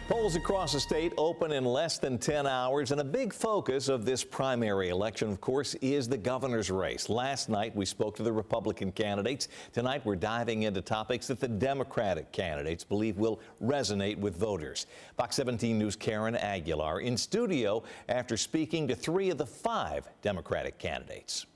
Polls across the state open in less than 10 hours, and a big focus of this primary election, of course, is the governor's race. Last night, we spoke to the Republican candidates. Tonight, we're diving into topics that the Democratic candidates believe will resonate with voters. Fox 17 News' Karen Aguilar in studio after speaking to 3 of the 5 Democratic candidates.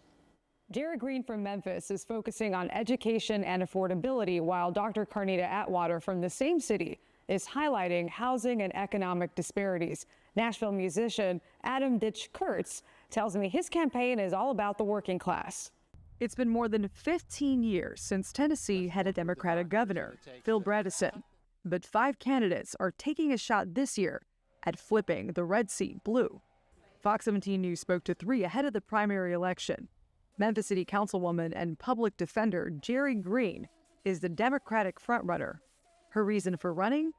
Jerry Green from Memphis is focusing on education and affordability, while Dr. Carnita Atwater from the same city is highlighting housing and economic disparities. Nashville musician Adam Ditch Kurtz tells me his campaign is all about the working class. It's been more than 15 years since Tennessee had a Democratic governor, Phil Bredesen. But 5 candidates are taking a shot this year at flipping the red seat blue. Fox 17 News spoke to 3 ahead of the primary election. Memphis City Councilwoman and public defender Jerry Green is the Democratic frontrunner. Her reason for running?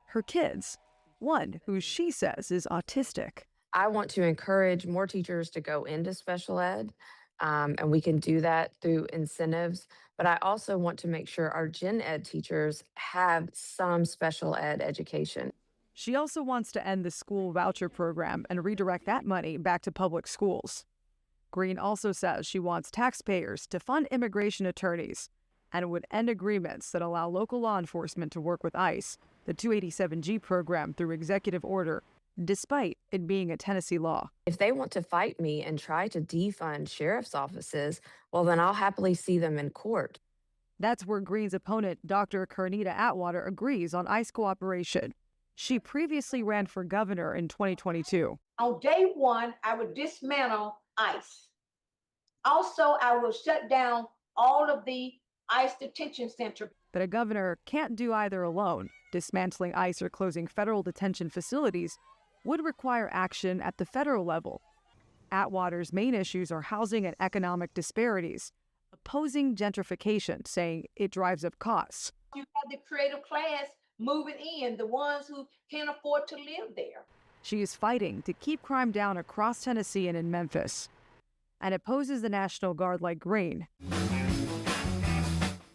Her kids, one who she says is autistic. I want to encourage more teachers to go into special ed, and we can do that through incentives. But I also want to make sure our gen ed teachers have some special ed education. She also wants to end the school voucher program and redirect that money back to public schools. Green also says she wants taxpayers to fund immigration attorneys and would end agreements that allow local law enforcement to work with ICE, the 287G program, through executive order, despite it being a Tennessee law. If they want to fight me and try to defund sheriff's offices, well, then I'll happily see them in court. That's where Green's opponent, Dr. Carnita Atwater, agrees on ICE cooperation. She previously ran for governor in 2022. On day one, I would dismantle ICE. Also, I will shut down all of the ICE detention center. But a governor can't do either alone. Dismantling ICE or closing federal detention facilities would require action at the federal level. Atwater's main issues are housing and economic disparities, opposing gentrification, saying it drives up costs. You have the creative class moving in, the ones who can't afford to live there. She is fighting to keep crime down across Tennessee and in Memphis, and opposes the National Guard like Green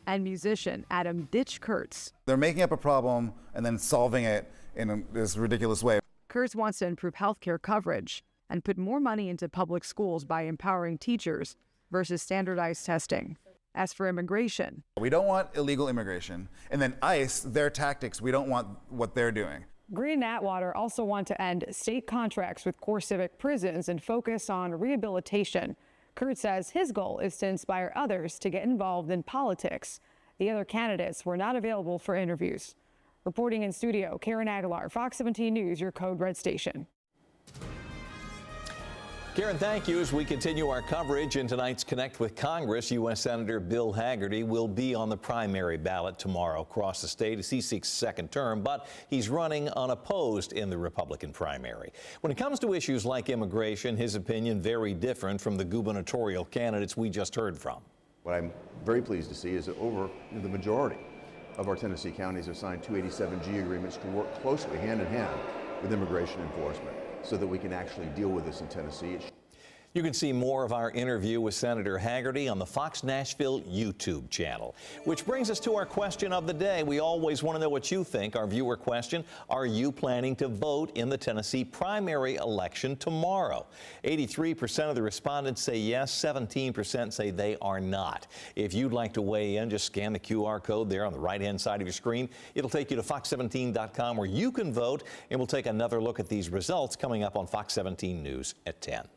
and musician Adam Ditch Kurtz. They're making up a problem and then solving it in this ridiculous way. Kurtz wants to improve health care coverage and put more money into public schools by empowering teachers versus standardized testing. As for immigration, we don't want illegal immigration. And then ICE, their tactics, we don't want what they're doing. Green and Atwater also want to end state contracts with core civic prisons and focus on rehabilitation. Kurtz says his goal is to inspire others to get involved in politics. The other candidates were not available for interviews. Reporting in studio, Karen Aguilar, Fox 17 News, your Code Red station. Karen, thank you. As we continue our coverage in tonight's Connect with Congress, U.S. Senator Bill Hagerty will be on the primary ballot tomorrow across the state as he seeks a second term, but he's running unopposed in the Republican primary. When it comes to issues like immigration, his opinion very different from the gubernatorial candidates we just heard from. What I'm very pleased to see is that the majority of our Tennessee counties have signed 287G agreements to work closely hand in hand with immigration enforcement, so that we can actually deal with this in Tennessee. You can see more of our interview with Senator Hagerty on the Fox Nashville YouTube channel. Which brings us to our question of the day. We always want to know what you think. Our viewer question: are you planning to vote in the Tennessee primary election tomorrow? 83% of the respondents say yes, 17% say they are not. If you'd like to weigh in, just scan the QR code there on the right-hand side of your screen. It'll take you to fox17.com where you can vote, and we'll take another look at these results coming up on Fox 17 News at 10.